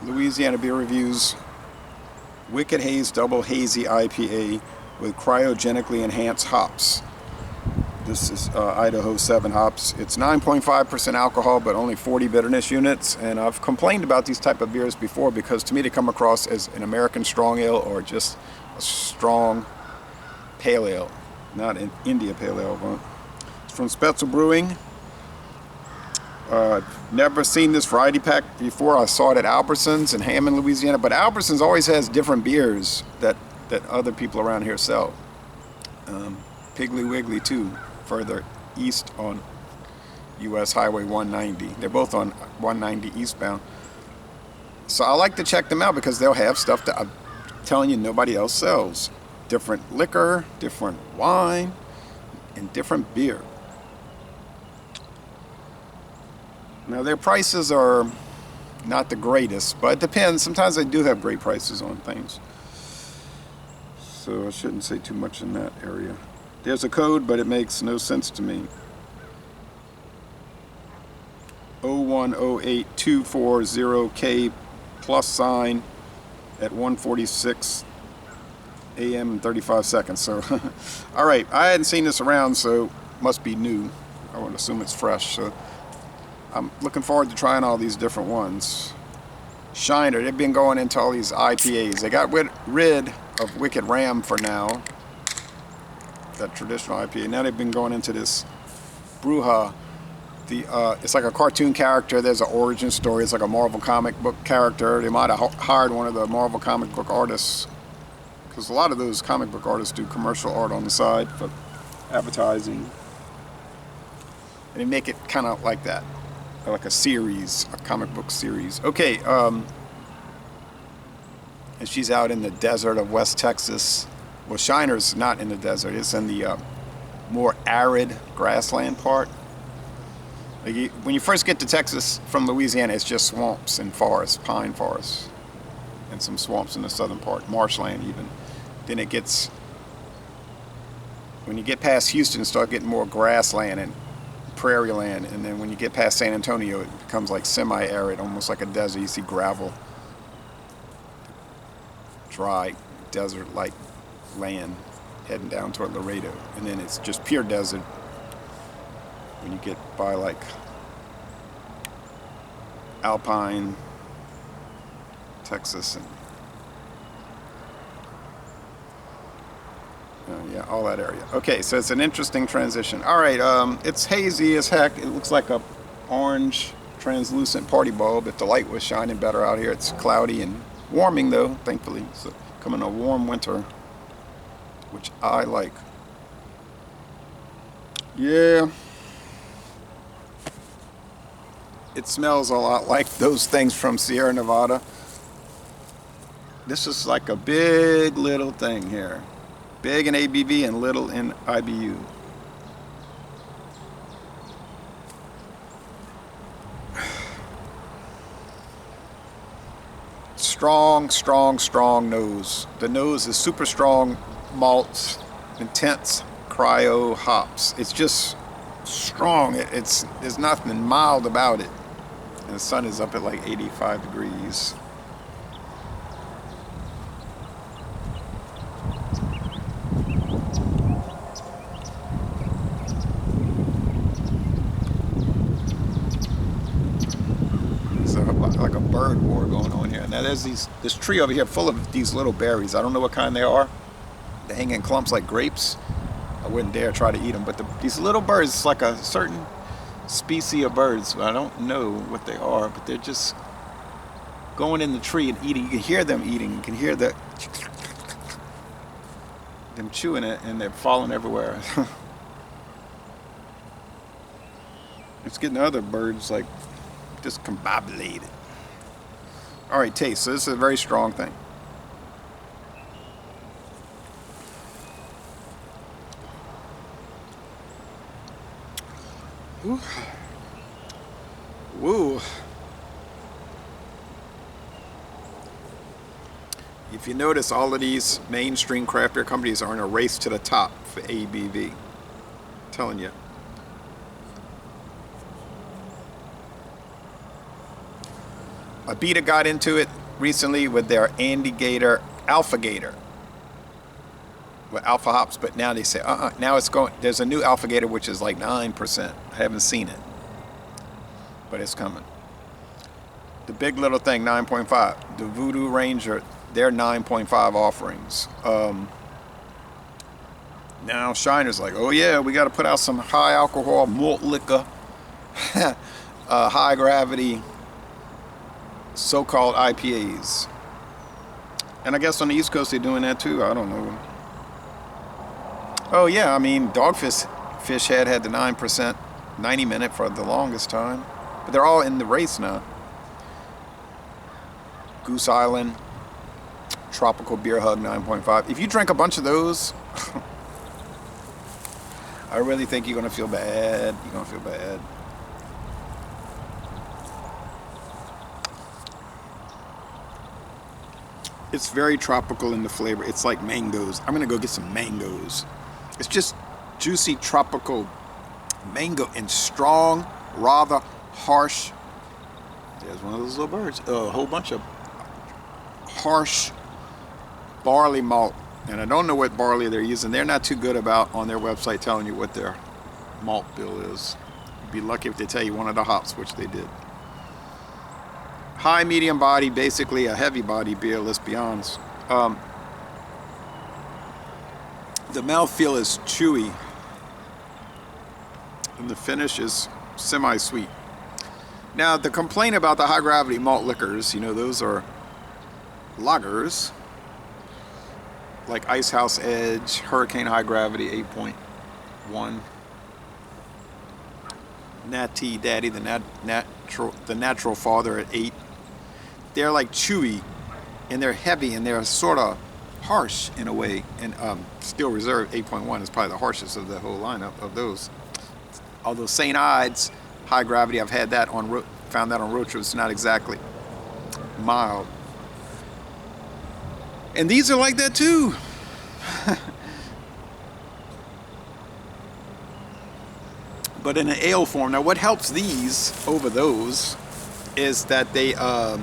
Louisiana Beer Reviews Wicked Haze Double Hazy IPA with cryogenically enhanced hops. This is Idaho 7 hops. It's 9.5% alcohol, but only 40 bitterness units. And I've complained about these type of beers before because to me they come across as an American strong ale or just a strong pale ale, not an India pale ale. But it's from Spoetzl Brewing. Never seen this variety pack before. I saw it at Albertsons in Hammond, Louisiana. But Albertsons always has different beers that other people around here sell. Piggly Wiggly too, further east on US Highway 190. They're both on 190 eastbound. So I like to check them out because they'll have stuff that I'm telling you nobody else sells. Different liquor, different wine, and different beer. Now their prices are not the greatest, but it depends. Sometimes they do have great prices on things. So I shouldn't say too much in that area. There's a code, but it makes no sense to me. 0108240K + at 1:46 a.m. and 35 seconds. So, all right, I hadn't seen this around, so must be new. I would assume it's fresh. So I'm looking forward to trying all these different ones. Shiner, they've been going into all these IPAs. They got rid of Wicked Ram for now, that traditional IPA. Now they've been going into this Brewha. It's like a cartoon character. There's an origin story. It's like a Marvel comic book character. They might have hired one of the Marvel comic book artists, because a lot of those comic book artists do commercial art on the side for advertising. And they make it kind of like that, like a series, a comic book series. Okay, and she's out in the desert of West Texas. Well, Shiner's not in the desert. It's in the more arid grassland part. Like when you first get to Texas from Louisiana, it's just swamps and forests, pine forests, and some swamps in the southern part, marshland even. Then it gets, when you get past Houston, start getting more grassland and prairie land, and then when you get past San Antonio, it becomes like semi-arid, almost like a desert. You see gravel, dry desert-like land heading down toward Laredo, and then it's just pure desert when you get by like Alpine, Texas, and yeah, all that area. Okay, so it's an interesting transition. All right, it's hazy as heck. It looks like a orange translucent party bulb. If the light was shining better out here, it's cloudy and warming though, thankfully. So coming a warm winter, which I like. Yeah. It smells a lot like those things from Sierra Nevada. This is like a big little thing here. Big in ABV and little in IBU. Strong, strong, strong nose. The nose is super strong malts, intense cryo hops. It's just strong. There's nothing mild about it. And the sun is up at like 85 degrees. So like a bird war going on here. Now there's this tree over here full of these little berries. I don't know what kind they are. They hang in clumps like grapes. I wouldn't dare try to eat them. But these little birds, it's like a certain species of birds. I don't know what they are, but they're just going in the tree and eating. You can hear them eating. You can hear them chewing it, and they're falling everywhere. It's getting other birds like discombobulated. All right, taste. So this is a very strong thing. Ooh. Woo. If you notice, all of these mainstream craft beer companies are in a race to the top for ABV. I'm telling you. Abita got into it recently with their Andy Gator, Alpha Gator, with alpha hops, but now they say, now it's going, there's a new Alpha Gator which is like 9%. I haven't seen it, but it's coming. The Big Little Thing, 9.5. The Voodoo Ranger, they're 9.5 offerings. Now Shiner's like, oh yeah, we got to put out some high alcohol malt liquor, high gravity, so-called IPAs. And I guess on the East Coast they're doing that too. I don't know. Oh yeah, I mean, Dogfish Head had the 9%, 90-minute for the longest time. But they're all in the race now. Goose Island, Tropical Beer Hug, 9.5. If you drink a bunch of those, I really think you're going to feel bad. You're going to feel bad. It's very tropical in the flavor. It's like mangoes. I'm going to go get some mangoes. It's just juicy tropical mango and strong, rather harsh. There's one of those little birds. A whole bunch of harsh barley malt. And I don't know what barley they're using. They're not too good about on their website telling you what their malt bill is. You'd be lucky if they tell you one of the hops, which they did. High medium body, basically a heavy body beer, let's be honest. The mouthfeel is chewy. And the finish is semi-sweet. Now, the complaint about the high gravity malt liquors, you know, those are lagers. Like Ice House Edge, Hurricane High Gravity, 8.1. Natty Daddy, the natural father at 8. They're like chewy, and they're heavy, and they're sort of harsh in a way. And Still Reserve 8.1 is probably the harshest of the whole lineup of those. Although St. Ides High Gravity, I've had that on found that on road trips. It's not exactly mild. And these are like that too. But in an ale form. Now what helps these over those is that they got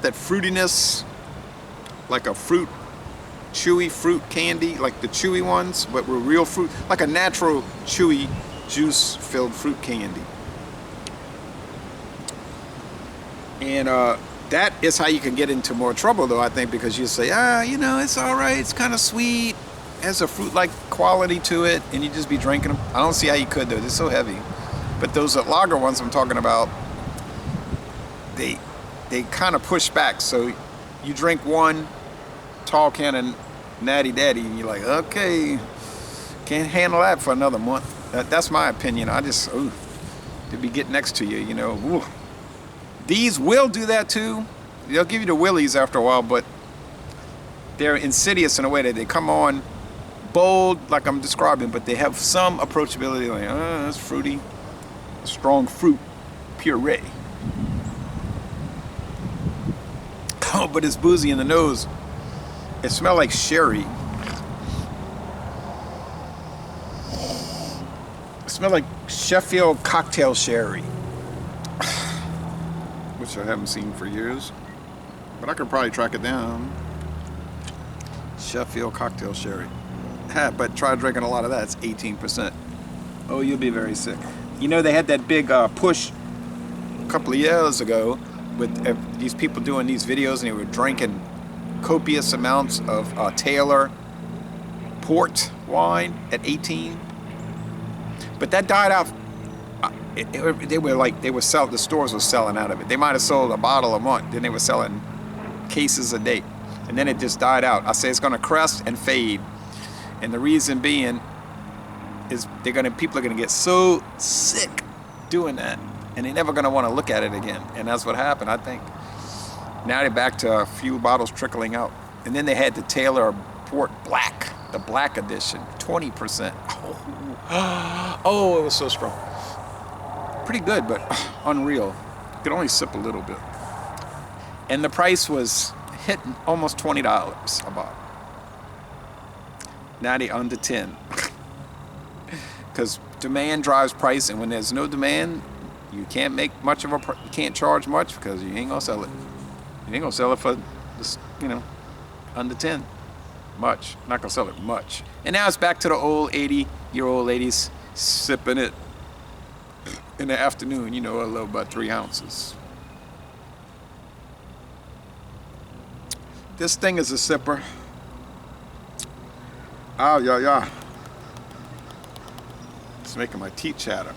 that fruitiness, like a fruit, chewy fruit candy, like the chewy ones, but with real fruit, like a natural chewy juice filled fruit candy. And that is how you can get into more trouble, though, I think, because you say, you know, it's all right, it's kind of sweet, has a fruit-like quality to it, and you just be drinking them. I don't see how you could, though. They're so heavy. But those lager ones I'm talking about, they kind of push back. So you drink one tall can of Natty Daddy, and you're like, okay, can't handle that for another month. That's my opinion. I just, to be getting next to you, you know. Ooh. These will do that too. They'll give you the willies after a while, but they're insidious in a way that they come on bold, like I'm describing, but they have some approachability, like, that's fruity, strong fruit puree. Oh, but it's boozy in the nose. It smells like sherry. It smells like Sheffield cocktail sherry, which I haven't seen for years, but I could probably track it down. Sheffield cocktail sherry. But try drinking a lot of that. It's 18%. Oh, you'll be very sick. You know, they had that big push a couple of years ago with these people doing these videos, and they were drinking copious amounts of Taylor port wine at 18. But that died out. The stores were selling out of it. They might have sold a bottle a month, then they were selling cases a day, and then it just died out. I say it's going to crest and fade, and the reason being is people are going to get so sick doing that, and they're never going to want to look at it again. And that's what happened, I think. Now they're back to a few bottles trickling out, and then they had the Taylor Port Black, the Black Edition, 20%. Oh, it was so strong. Pretty good, but unreal. You could only sip a little bit. And the price was hitting almost $20 a bottle. Now they under 10. Because demand drives price, and when there's no demand, You can't make much of you can't charge much because you ain't gonna sell it. You ain't gonna sell it for this, under 10. Much. Not gonna sell it much. And now it's back to the old 80-year-old ladies sipping it in the afternoon, a little about 3 ounces. This thing is a sipper. Oh, yeah. It's making my teeth chatter.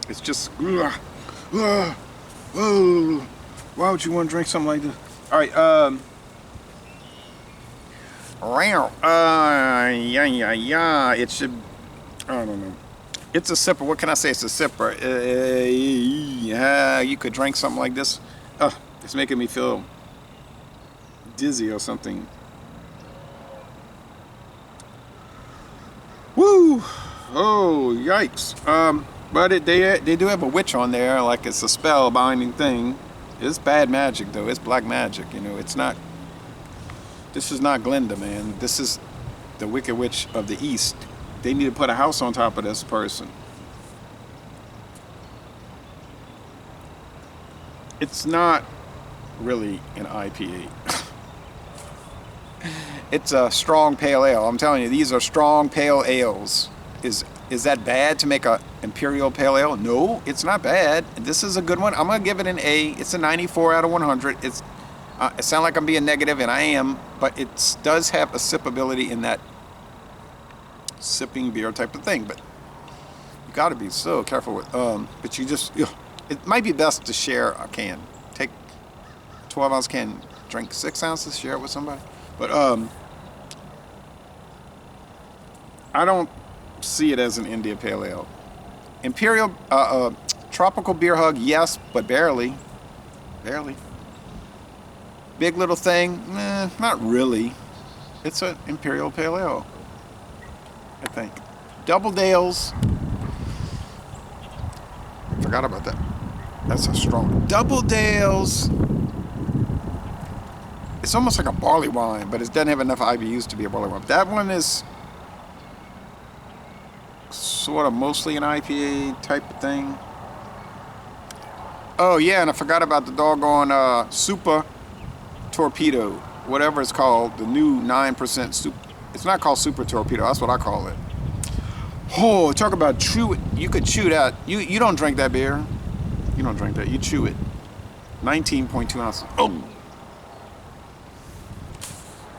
It's just, whoa. Why would you want to drink something like this? All right, yeah, it should, I don't know. It's a sipper. What can I say? It's a sipper. You could drink something like this. It's making me feel dizzy or something. Woo! Oh, yikes. But they do have a witch on there, like it's a spell binding thing. It's bad magic, though. It's black magic, It's not. This is not Glinda, man. This is the Wicked Witch of the East. They need to put a house on top of this person. It's not really an IPA. It's a strong pale ale. I'm telling you, these are strong pale ales. Is that bad to make a imperial pale ale? No, it's not bad. This is a good one. I'm gonna give it an A. It's a 94 out of 100. It sounds like I'm being negative, and I am, but it does have a sippability in that sipping beer type of thing. But you got to be so careful with. But you just, it might be best to share a can. Take 12-ounce can, drink 6 ounces, share it with somebody. But I don't see it as an India Pale Ale. Imperial, tropical beer hug, yes, but barely. Big little thing, not really. It's an Imperial Pale Ale, I think. Double Dales. Forgot about that. That's a strong. Double Dales. It's almost like a barley wine, but it doesn't have enough IBUs to be a barley wine. That one is sort of mostly an IPA type of thing. Oh yeah, and I forgot about the doggone Super Torpedo, whatever it's called, the new 9% super. It's not called Super Torpedo, that's what I call it. Oh, talk about chew it. You could chew that. You don't drink that beer. You don't drink that. You chew it. 19.2 ounces. Oh.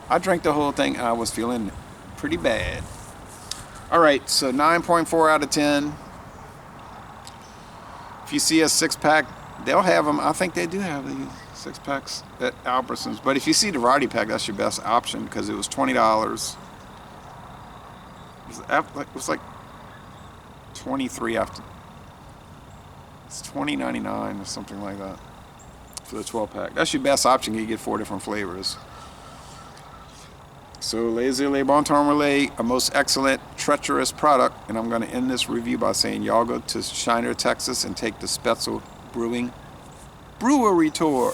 I drank the whole thing. I was feeling pretty bad. All right, so 9.4 out of 10. If you see a 6-pack, they'll have them. I think they do have these 6-packs at Albertsons. But if you see the variety pack, that's your best option because it was $20. It was like 23 after. It's $20.99 or something like that for the 12-pack. That's your best option. You get 4 different flavors. So, Les Bon Temps Relais, a most excellent, treacherous product. And I'm going to end this review by saying y'all go to Shiner, Texas and take the Spoetzl Brewing Brewery Tour.